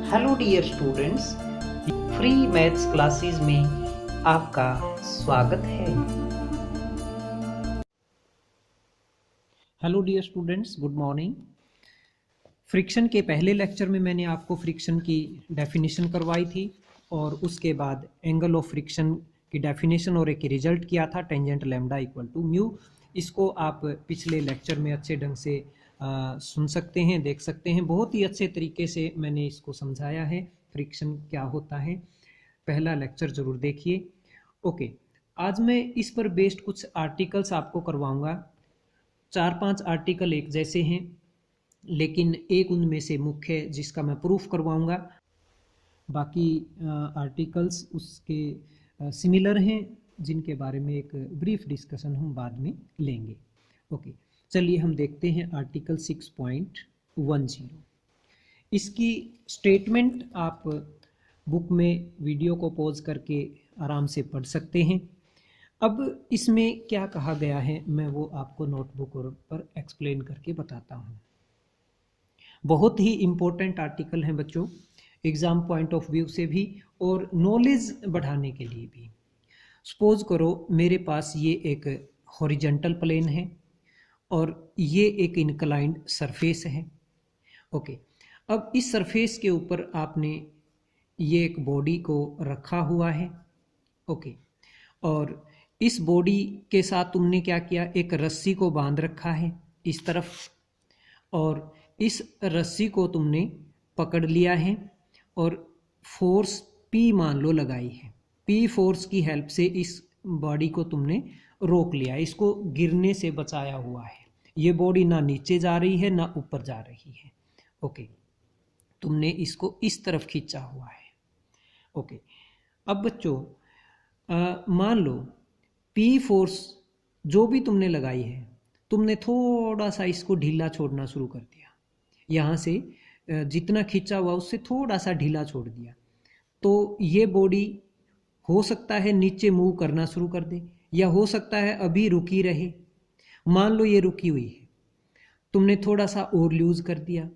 Hello dear students, free maths classes में आपका स्वागत है। Hello dear students, good morning. Friction के पहले लेक्चर में मैंने आपको फ्रिक्शन की डेफिनेशन करवाई थी और उसके बाद एंगल ऑफ फ्रिक्शन की डेफिनेशन और एक रिजल्ट किया था, tangent lambda equal to mu. इसको आप पिछले लेक्चर में अच्छे ढंग से सुन सकते हैं, देख सकते हैं। बहुत ही अच्छे तरीके से मैंने इसको समझाया है, फ्रिक्शन क्या होता है। पहला लेक्चर ज़रूर देखिए। ओके, आज मैं इस पर बेस्ड कुछ आर्टिकल्स आपको करवाऊंगा। 4-5 आर्टिकल एक जैसे हैं, लेकिन एक उनमें से मुख्य है जिसका मैं प्रूफ करवाऊंगा। बाकी आर्टिकल्स उसके सिमिलर हैं, जिनके बारे में एक ब्रीफ डिस्कशन हम बाद में लेंगे। ओके, चलिए हम देखते हैं आर्टिकल 6.10। इसकी स्टेटमेंट आप बुक में वीडियो को पॉज करके आराम से पढ़ सकते हैं। अब इसमें क्या कहा गया है मैं वो आपको नोटबुक पर एक्सप्लेन करके बताता हूँ। बहुत ही इम्पोर्टेंट आर्टिकल है बच्चों, एग्ज़ाम पॉइंट ऑफ व्यू से भी और नॉलेज बढ़ाने के लिए भी। सपोज करो मेरे पास ये एक हॉरिजॉन्टल प्लेन है और ये एक इंक्लाइंड सरफेस है। ओके, अब इस सरफेस के ऊपर आपने ये एक बॉडी को रखा हुआ है। ओके, और इस बॉडी के साथ तुमने क्या किया, एक रस्सी को बांध रखा है इस तरफ, और इस रस्सी को तुमने पकड़ लिया है और फोर्स P मान लो लगाई है। P फोर्स की हेल्प से इस बॉडी को तुमने रोक लिया, इसको गिरने से बचाया हुआ है। ये बॉडी ना नीचे जा रही है ना ऊपर जा रही है। ओके, तुमने इसको इस तरफ खींचा हुआ है। ओके, अब बच्चों मान लो P फोर्स जो भी तुमने लगाई है, तुमने थोड़ा सा इसको ढीला छोड़ना शुरू कर दिया। यहाँ से जितना खींचा हुआ उससे थोड़ा सा ढीला छोड़ दिया, तो ये बॉडी हो सकता है नीचे मूव करना शुरू कर दे, या हो सकता है अभी रुकी रहे। मान लो ये रुकी हुई है, तुमने थोड़ा सा और लूज कर दिया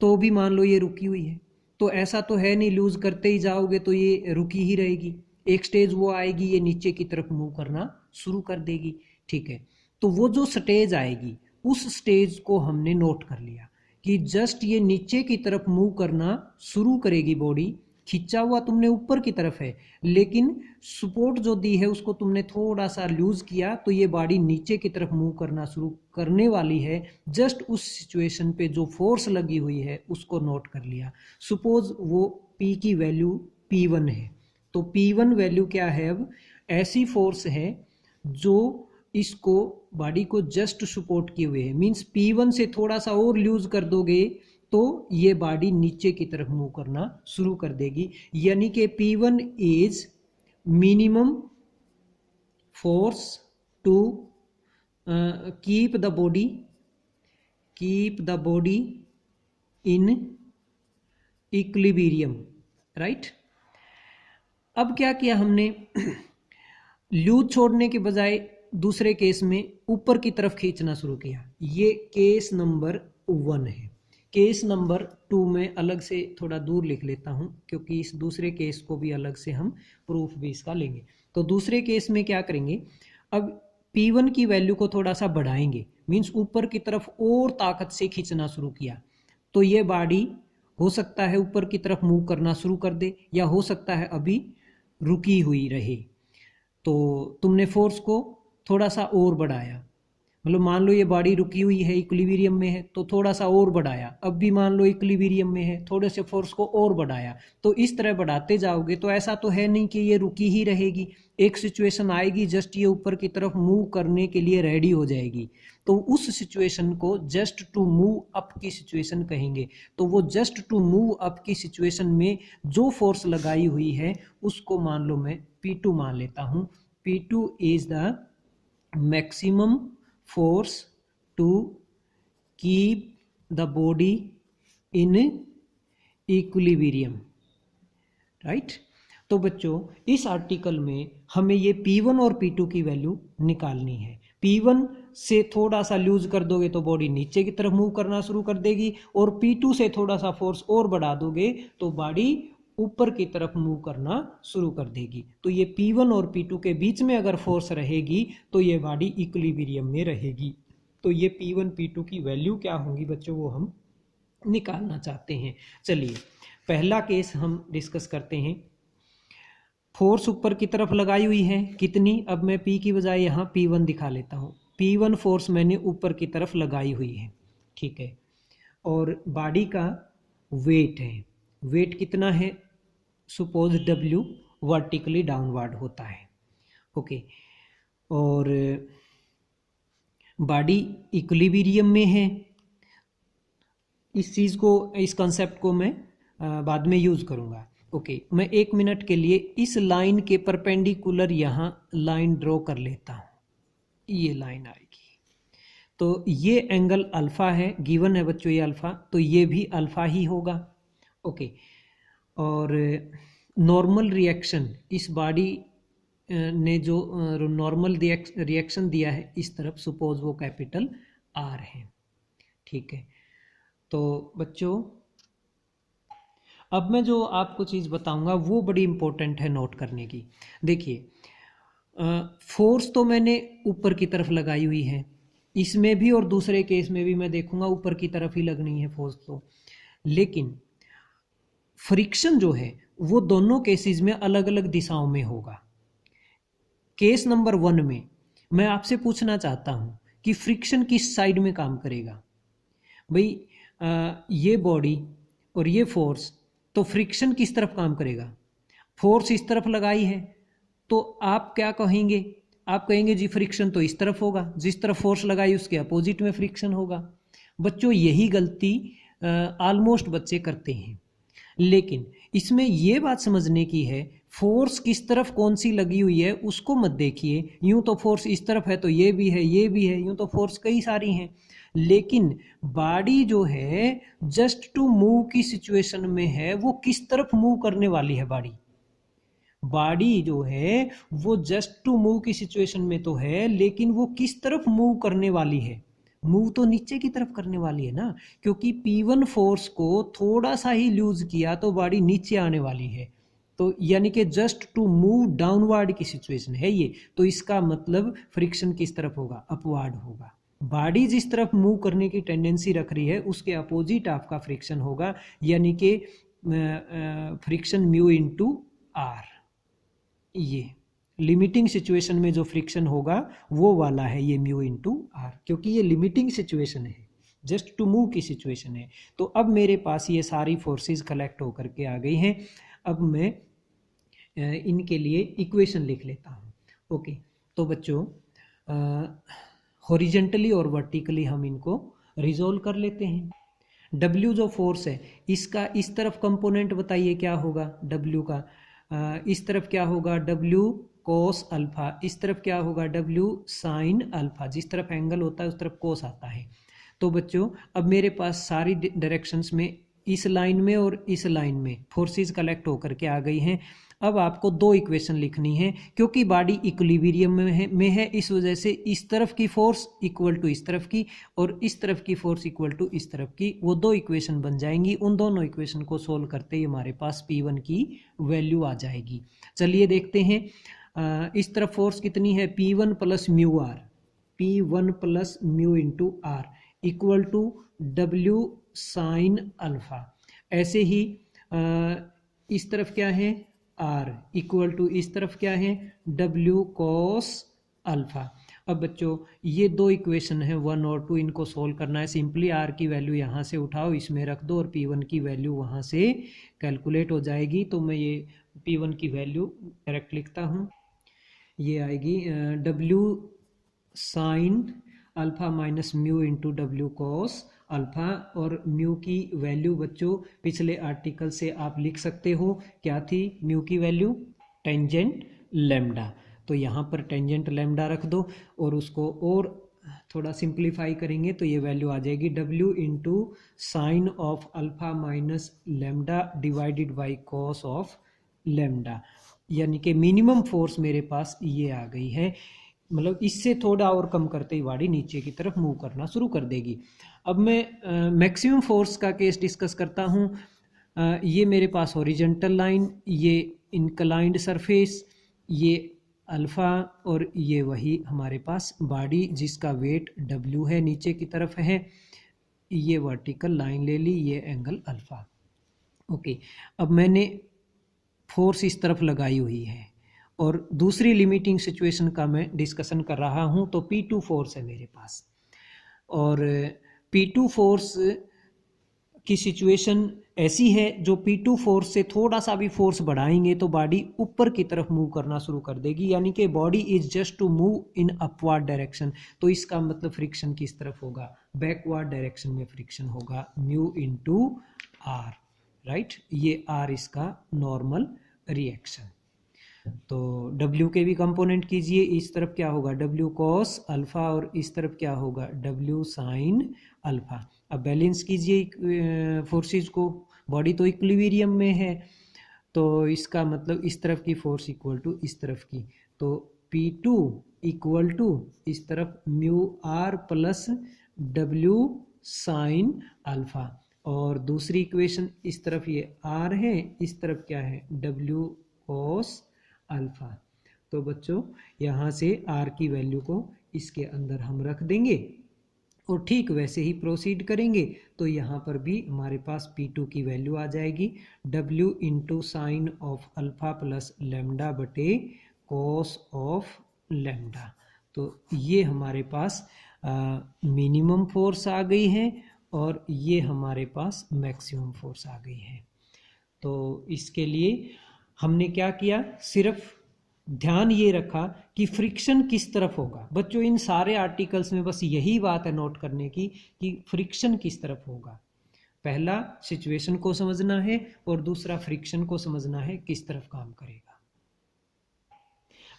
तो भी मान लो ये रुकी हुई है। तो ऐसा तो है नहीं लूज करते ही जाओगे तो ये रुकी ही रहेगी। एक स्टेज वो आएगी, ये नीचे की तरफ मूव करना शुरू कर देगी। ठीक है, तो वो जो स्टेज आएगी उस स्टेज को हमने नोट कर लिया कि जस्ट ये नीचे की तरफ मूव करना शुरू करेगी बॉडी। खींचा हुआ तुमने ऊपर की तरफ है, लेकिन सपोर्ट जो दी है उसको तुमने थोड़ा सा लूज किया, तो ये बॉडी नीचे की तरफ मूव करना शुरू करने वाली है। जस्ट उस सिचुएशन पे जो फोर्स लगी हुई है उसको नोट कर लिया। सपोज वो P की वैल्यू P1 है, तो P1 वैल्यू क्या है, अब ऐसी फोर्स है जो इसको बॉडी को जस्ट सपोर्ट किए हुए है। मींस P1 से थोड़ा सा और लूज कर दोगे तो ये बॉडी नीचे की तरफ मूव करना शुरू कर देगी। यानी कि P1 is minimum force to keep the body in equilibrium, right. अब क्या किया हमने, लूज छोड़ने के बजाय दूसरे केस में ऊपर की तरफ खींचना शुरू किया। ये केस नंबर 1 है। केस नंबर 2 में अलग से थोड़ा दूर लिख लेता हूं, क्योंकि इस दूसरे केस को भी अलग से हम प्रूफ भी इसका लेंगे। तो दूसरे केस में क्या करेंगे, अब P1 की वैल्यू को थोड़ा सा बढ़ाएंगे, मीन्स ऊपर की तरफ और ताकत से खींचना शुरू किया, तो ये बॉडी हो सकता है ऊपर की तरफ मूव करना शुरू कर दे, या हो सकता है अभी रुकी हुई रहे। तो तुमने फोर्स को थोड़ा सा और बढ़ाया, मतलब मान लो ये बॉडी रुकी हुई है, इक्विलिब्रियम में है, तो थोड़ा सा और बढ़ाया। अब भी मान लो इक्विलिब्रियम में है, थोड़े से फोर्स को और बढ़ाया। तो इस तरह बढ़ाते जाओगे तो ऐसा तो है नहीं कि ये रुकी ही रहेगी। एक सिचुएशन आएगी जस्ट ये ऊपर की तरफ मूव करने के लिए रेडी हो जाएगी, तो उस सिचुएशन को जस्ट टू मूव अप की सिचुएशन कहेंगे। तो वो जस्ट टू मूव अप की सिचुएशन में जो फोर्स लगाई हुई है उसको मान लो मैं P2 मान लेता हूँ। P2 is the maximum force to keep the body in equilibrium, right. तो बच्चों इस आर्टिकल में हमें ये P1 और P2 की वैल्यू निकालनी है। P1 से थोड़ा सा लूज कर दोगे तो बॉडी नीचे की तरफ मूव करना शुरू कर देगी, और P2 से थोड़ा सा फोर्स और बढ़ा दोगे तो बॉडी ऊपर की तरफ मूव करना शुरू कर देगी। तो ये P1 और P2 के बीच में अगर फोर्स रहेगी तो ये बॉडी इक्विलिब्रियम में रहेगी। तो ये P1 P2 की वैल्यू क्या होंगी बच्चों, वो हम निकालना चाहते हैं। चलिए पहला केस हम डिस्कस करते हैं। फोर्स ऊपर की तरफ लगाई हुई है कितनी, अब मैं P की बजाय यहाँ P1 दिखा लेता हूँ। P1 फोर्स मैंने ऊपर की तरफ लगाई हुई है, ठीक है, और बॉडी का वेट है, वेट कितना है, सपोज W वर्टिकली डाउनवर्ड होता है, ओके, और बॉडी इक्विलिब्रियम में है। इस चीज़ को, इस कंसेप्ट को मैं बाद में यूज़ करूँगा, ओके। मैं 1 मिनट के लिए इस लाइन के परपेंडिकुलर यहाँ लाइन ड्रॉ कर लेता हूँ, ये लाइन आएगी। तो ये एंगल अल्फ़ा है, गिवन है बच्चों ये अल्फ़ा, तो ये भी अल्फ़ा ही होगा, ओके। और नॉर्मल रिएक्शन, इस बॉडी ने जो नॉर्मल रिएक्शन दिया है इस तरफ, सपोज वो कैपिटल R है, ठीक है। तो बच्चों अब मैं जो आपको चीज़ बताऊंगा वो बड़ी इंपॉर्टेंट है नोट करने की। देखिए फोर्स तो मैंने ऊपर की तरफ लगाई हुई है, इसमें भी और दूसरे केस में भी मैं देखूंगा ऊपर की तरफ ही लगनी है फोर्स तो, लेकिन फ्रिक्शन जो है वो दोनों केसेस में अलग अलग दिशाओं में होगा। केस नंबर 1 में मैं आपसे पूछना चाहता हूं कि फ्रिक्शन किस साइड में काम करेगा। भाई ये बॉडी और ये फोर्स, तो फ्रिक्शन किस तरफ काम करेगा, फोर्स इस तरफ लगाई है तो आप क्या कहेंगे, आप कहेंगे जी फ्रिक्शन तो इस तरफ होगा, जिस तरफ फोर्स लगाई उसके अपोजिट में फ्रिक्शन होगा। बच्चों यही गलती ऑलमोस्ट बच्चे करते हैं, लेकिन इसमें यह बात समझने की है फोर्स किस तरफ कौन सी लगी हुई है उसको मत देखिए। यूं तो फोर्स इस तरफ है तो ये भी है, ये भी है, यूं तो फोर्स कई सारी हैं, लेकिन बॉडी जो है जस्ट टू मूव की सिचुएशन में है, वो किस तरफ मूव करने वाली है। बॉडी जो है वो जस्ट टू मूव की सिचुएशन में तो है, लेकिन वो किस तरफ मूव करने वाली है, मूव तो नीचे की तरफ करने वाली है ना, क्योंकि P1 फोर्स को थोड़ा सा ही लूज किया तो बॉडी नीचे आने वाली है। तो यानी कि जस्ट टू मूव डाउनवर्ड की सिचुएशन है ये, तो इसका मतलब फ्रिक्शन किस तरफ होगा, अपवर्ड होगा। बॉडी जिस तरफ मूव करने की टेंडेंसी रख रही है उसके अपोजिट आपका फ्रिक्शन होगा, यानी कि फ्रिक्शन म्यू इनटू आर। ये लिमिटिंग सिचुएशन में जो फ्रिक्शन होगा वो वाला है ये म्यू इनटू आर, क्योंकि ये लिमिटिंग सिचुएशन है, जस्ट टू मूव की सिचुएशन है। तो अब मेरे पास ये सारी फोर्सेस कलेक्ट होकर के आ गई हैं। अब मैं इनके लिए इक्वेशन लिख लेता हूँ, ओके। तो बच्चों हॉरिजेंटली और वर्टिकली हम इनको रिजोल्व कर लेते हैं। W जो फोर्स है इसका इस तरफ कंपोनेंट बताइए क्या होगा, W का इस तरफ क्या होगा, W कोस अल्फा, इस तरफ क्या होगा, W साइन अल्फा, जिस तरफ एंगल होता है उस तरफ कोस आता है। तो बच्चों अब मेरे पास सारी डायरेक्शंस में, इस लाइन में और इस लाइन में फोर्सेस कलेक्ट होकर के आ गई हैं। अब आपको 2 इक्वेशन लिखनी है, क्योंकि बॉडी इक्विलिब्रियम में है, इस वजह से इस तरफ की फोर्स इक्वल टू इस तरफ की और इस तरफ की फोर्स इक्वल टू इस तरफ की, वो 2 इक्वेशन बन जाएंगी। उन दोनों इक्वेशन को सोल्व करते ही हमारे पास P1 की वैल्यू आ जाएगी। चलिए देखते हैं। इस तरफ फोर्स कितनी है, P1 plus mu R, P1 plus mu into R equal to W sine alpha. ऐसे ही इस तरफ क्या है, R इक्वल टू इस तरफ क्या है, W कॉस अल्फा। अब बच्चों ये 2 इक्वेशन है 1 और 2, इनको सोल्व करना है। सिंपली R की वैल्यू यहाँ से उठाओ, इसमें रख दो और P1 की वैल्यू वहाँ से कैलकुलेट हो जाएगी। तो मैं ये P1 की वैल्यू डायरेक्ट लिखता हूँ, ये आएगी W sine alpha minus mu into W cos alpha. और म्यू की वैल्यू बच्चों पिछले आर्टिकल से आप लिख सकते हो, क्या थी म्यू की वैल्यू, टेंजेंट लैम्डा। तो यहाँ पर टेंजेंट लैम्डा रख दो और उसको और थोड़ा सिंप्लीफाई करेंगे तो ये वैल्यू आ जाएगी W into sine of alpha minus lambda divided by cos of lambda, यानी कि मिनिमम फोर्स मेरे पास ये आ गई है। मतलब इससे थोड़ा और कम करते ही बॉडी नीचे की तरफ मूव करना शुरू कर देगी। अब मैं मैक्सिमम फोर्स का केस डिस्कस करता हूँ। ये मेरे पास हॉरिजॉन्टल लाइन, ये इंक्लाइंड सरफेस, ये अल्फ़ा, और ये वही हमारे पास बॉडी जिसका वेट W है, नीचे की तरफ है। ये वर्टिकल लाइन ले ली, ये एंगल अल्फ़ा। ओके, अब मैंने फोर्स इस तरफ लगाई हुई है और दूसरी लिमिटिंग सिचुएशन का मैं डिस्कशन कर रहा हूँ। तो P2 फोर्स है मेरे पास, और P2 फोर्स की सिचुएशन ऐसी है, जो P2 फोर्स से थोड़ा सा भी फोर्स बढ़ाएंगे तो बॉडी ऊपर की तरफ मूव करना शुरू कर देगी, यानी कि body is just to move in upward direction. तो इसका मतलब फ्रिक्शन किस तरफ होगा, बैकवर्ड डायरेक्शन में फ्रिक्शन होगा, म्यू इनटू आर, राइट। ये आर इसका नॉर्मल रिएक्शन। तो W के भी कंपोनेंट कीजिए, इस तरफ क्या होगा W कॉस अल्फा, और इस तरफ क्या होगा W साइन अल्फा। अब बैलेंस कीजिए फोर्सेस को, बॉडी तो इक्विलिब्रियम में है, तो इसका मतलब इस तरफ की फोर्स इक्वल टू इस तरफ की, तो P2 इक्वल टू इस तरफ mu R plus W sine alpha, और दूसरी इक्वेशन इस तरफ ये R है, इस तरफ क्या है W कॉस अल्फा। तो बच्चों यहाँ से R की वैल्यू को इसके अंदर हम रख देंगे और ठीक वैसे ही प्रोसीड करेंगे, तो यहाँ पर भी हमारे पास P2 की वैल्यू आ जाएगी W into sine of alpha plus lambda बटे कॉस ऑफ लेमडा। तो ये हमारे पास मिनिमम फोर्स आ गई है और ये हमारे पास मैक्सिमम फोर्स आ गई है। तो इसके लिए हमने क्या किया, सिर्फ ध्यान ये रखा कि फ्रिक्शन किस तरफ होगा। बच्चों इन सारे आर्टिकल्स में बस यही बात है नोट करने की कि फ्रिक्शन किस तरफ होगा। पहला सिचुएशन को समझना है और दूसरा फ्रिक्शन को समझना है किस तरफ काम करेगा।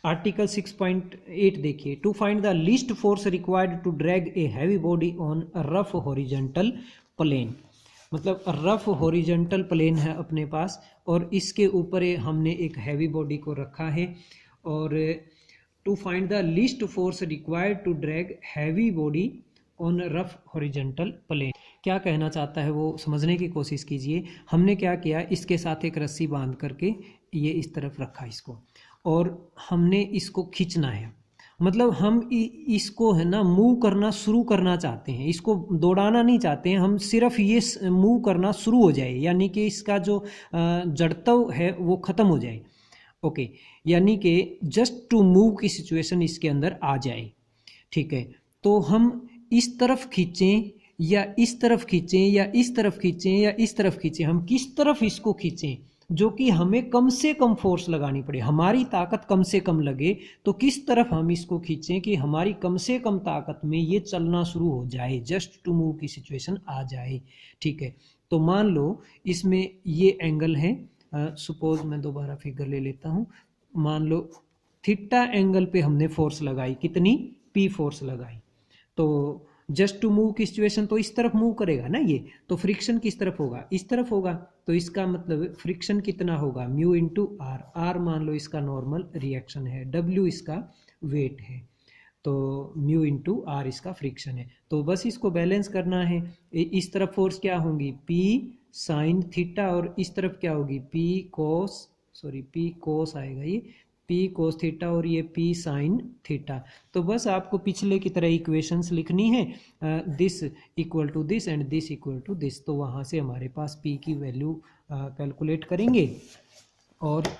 आर्टिकल 6.8 देखिए, to find the least force required to drag a heavy body on rough horizontal plane. मतलब रफ हॉरिजॉन्टल प्लेन है अपने पास और इसके ऊपर हमने एक हैवी बॉडी को रखा है, और to find the least force required to drag heavy body on rough horizontal plane. क्या कहना चाहता है वो समझने की कोशिश कीजिए। हमने क्या किया, इसके साथ एक रस्सी बांध करके ये इस तरफ रखा इसको, और हमने इसको खींचना है। मतलब हम इसको है ना मूव करना शुरू करना चाहते हैं, इसको दौड़ाना नहीं चाहते हैं, हम सिर्फ ये मूव करना शुरू हो जाए, यानी कि इसका जो जड़त्व है वो ख़त्म हो जाए। ओके, यानी कि जस्ट टू मूव की सिचुएशन इसके अंदर आ जाए। ठीक है, तो हम इस तरफ खींचें या इस तरफ खींचें या इस तरफ खींचें या इस तरफ खींचें, हम किस तरफ इसको खींचें जो कि हमें कम से कम फोर्स लगानी पड़े, हमारी ताकत कम से कम लगे, तो किस तरफ हम इसको खींचें कि हमारी कम से कम ताकत में ये चलना शुरू हो जाए, जस्ट टू मूव की सिचुएशन आ जाए। ठीक है, तो मान लो इसमें ये एंगल है, सपोज मैं दोबारा फिगर ले लेता हूँ, मान लो थीटा एंगल पे हमने फोर्स लगाई, कितनी P फोर्स लगाई, तो जस्ट टू मूव की सिचुएशन तो इस तरफ मूव करेगा ना ये, तो फ्रिक्शन किस तरफ होगा, इस तरफ होगा। तो इसका मतलब फ्रिक्शन कितना होगा, म्यू इंटू आर। आर मान लो इसका नॉर्मल रिएक्शन है, W इसका वेट है, तो म्यू इंटू आर इसका फ्रिक्शन है। तो बस इसको बैलेंस करना है। इस तरफ फोर्स क्या होंगी, P साइन थीटा, और इस तरफ क्या होगी P कोस आएगा, ये P कोस थीटा और ये P साइन थीटा। तो बस आपको पिछले की तरह इक्वेशंस लिखनी है, this equal to this and this equal to this. तो वहाँ से हमारे पास P की वैल्यू कैलकुलेट करेंगे और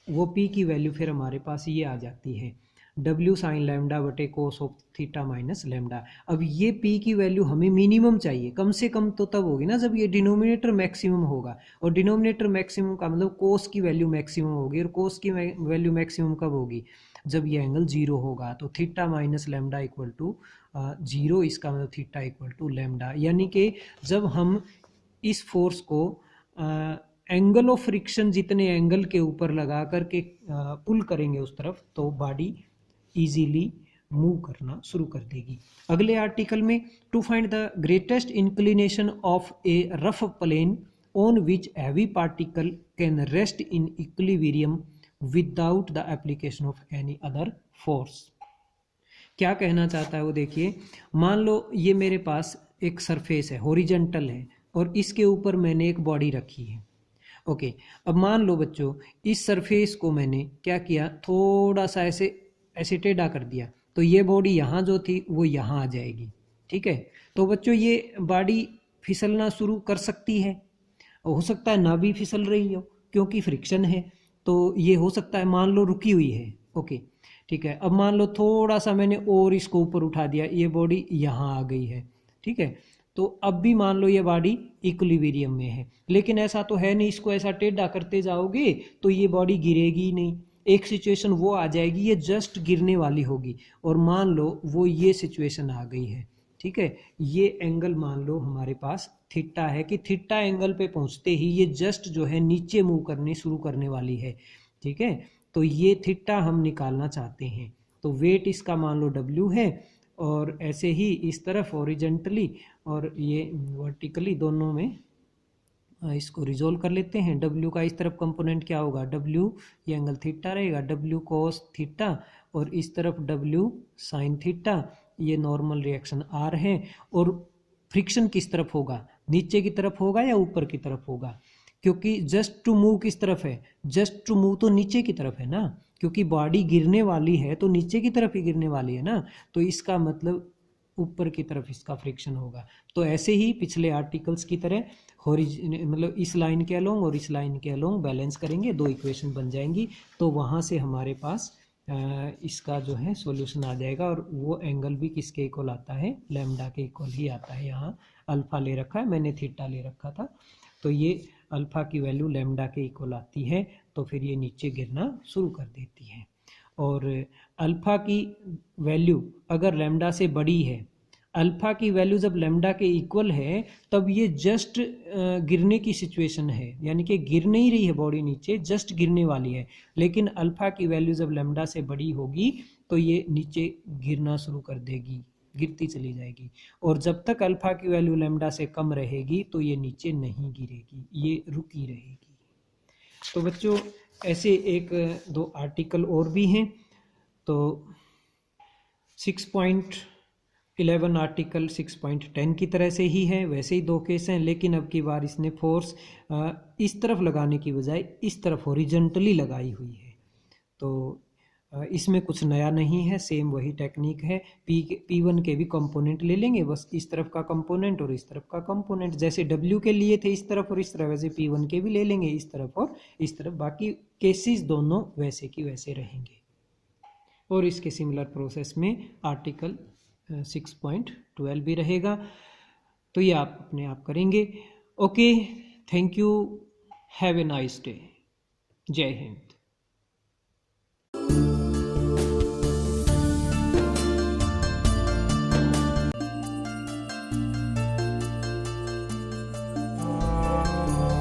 वो P की वैल्यू फिर हमारे पास ये आ जाती है, W साइन लैम्डा बटे cos of theta minus lambda. अब ये P की वैल्यू हमें मिनिमम चाहिए, कम से कम तो तब होगी ना जब ये डिनोमिनेटर मैक्सिमम होगा, और डिनोमिनेटर मैक्सिमम का मतलब कोस की वैल्यू मैक्सिमम होगी, और कोस की वैल्यू मैक्सिमम कब होगी, जब ये एंगल 0 होगा। तो theta minus lambda equal to 0, इसका मतलब थीटा इक्वल टू लैम्डा। यानी कि जब हम इस फोर्स को एंगल ऑफ फ्रिक्शन जितने एंगल के ऊपर लगा करके पुल करेंगे उस तरफ, तो बॉडी इजीली मूव करना शुरू कर देगी। अगले आर्टिकल में, to find the greatest inclination of a rough plane on which heavy particle can rest in equilibrium without the application of any other force. क्या कहना चाहता है वो देखिए। मान लो ये मेरे पास एक सरफेस है, हॉरिजॉन्टल है, और इसके ऊपर मैंने एक बॉडी रखी है। ओके, अब मान लो बच्चों इस सरफेस को मैंने क्या किया, थोड़ा सा ऐसे ऐसे टेढ़ा कर दिया, तो ये बॉडी यहाँ जो थी वो यहाँ आ जाएगी। ठीक है, तो बच्चों ये बॉडी फिसलना शुरू कर सकती है, हो सकता है ना भी फिसल रही हो क्योंकि फ्रिक्शन है, तो ये हो सकता है मान लो रुकी हुई है। ओके ठीक है, अब मान लो थोड़ा सा मैंने और इसको ऊपर उठा दिया, ये बॉडी यहाँ आ गई है। ठीक है, तो अब भी मान लो ये बॉडी इक्विलिब्रियम में है, लेकिन ऐसा तो है नहीं, इसको ऐसा टेढ़ा करते जाओगे तो ये बॉडी गिरेगी ही नहीं। एक सिचुएशन वो आ जाएगी ये जस्ट गिरने वाली होगी, और मान लो वो ये सिचुएशन आ गई है। ठीक है, ये एंगल मान लो हमारे पास थीटा है कि थीटा एंगल पे पहुंचते ही ये जस्ट जो है नीचे मूव करने शुरू करने वाली है। ठीक है, तो ये थीटा हम निकालना चाहते हैं, तो वेट इसका मान लो W है, और ऐसे ही इस तरफ हॉरिजॉन्टली और ये वर्टिकली दोनों में इसको रिजोल्व कर लेते हैं। W का इस तरफ कंपोनेंट क्या होगा, W ये एंगल थीटा रहेगा, W कोस थीटा, और इस तरफ W साइन थीटा, ये नॉर्मल रिएक्शन R है। और फ्रिक्शन किस तरफ होगा, नीचे की तरफ होगा या ऊपर की तरफ होगा, क्योंकि जस्ट टू मूव किस तरफ है, जस्ट टू मूव तो नीचे की तरफ है ना, क्योंकि बॉडी गिरने वाली है तो नीचे की तरफ ही गिरने वाली है ना, तो इसका मतलब ऊपर की तरफ इसका फ्रिक्शन होगा। तो ऐसे ही पिछले आर्टिकल्स की तरह मतलब इस लाइन के अलोंग और इस लाइन के अलोंग बैलेंस करेंगे, दो इक्वेशन बन जाएंगी, तो वहाँ से हमारे पास इसका जो है सॉल्यूशन आ जाएगा। और वो एंगल भी किसके इक्वल आता है, लैम्डा के इक्वल ही आता है। यहाँ अल्फा ले रखा है, मैंने थीटा ले रखा था, तो ये अल्फा की वैल्यू लैम्डा के इक्वल आती है, तो फिर ये नीचे गिरना शुरू कर देती है। और अल्फा की वैल्यू अगर लैम्डा से बड़ी है, अल्फा की वैल्यू जब लैम्डा के इक्वल है तब ये जस्ट गिरने की सिचुएशन है, यानी कि गिर नहीं रही है बॉडी नीचे, जस्ट गिरने वाली है। लेकिन अल्फा की वैल्यू जब लैम्डा से बड़ी होगी तो ये नीचे गिरना शुरू कर देगी, गिरती चली जाएगी। और जब तक अल्फा की वैल्यू लैम्डा से कम रहेगी तो ये नीचे नहीं गिरेगी, ये रुकी रहेगी। तो बच्चों ऐसे एक दो आर्टिकल और भी हैं, तो 6.11 आर्टिकल 6.10 की तरह से ही है, वैसे ही दो केस हैं, लेकिन अब की बार इसने फोर्स इस तरफ लगाने की बजाय इस तरफ हॉरिजॉन्टली लगाई हुई है। तो इसमें कुछ नया नहीं है, सेम वही टेक्निक है। P1 के भी कंपोनेंट ले लेंगे, बस इस तरफ का कंपोनेंट और इस तरफ का कंपोनेंट, जैसे W के लिए थे इस तरफ और इस तरफ, वैसे P1 के भी ले लेंगे इस तरफ और इस तरफ, बाकी केसेस दोनों वैसे की वैसे रहेंगे। और इसके सिमिलर प्रोसेस में आर्टिकल 6.12 भी रहेगा, तो ये आप अपने आप करेंगे। Okay, thank you, have a nice day, जय हिंद।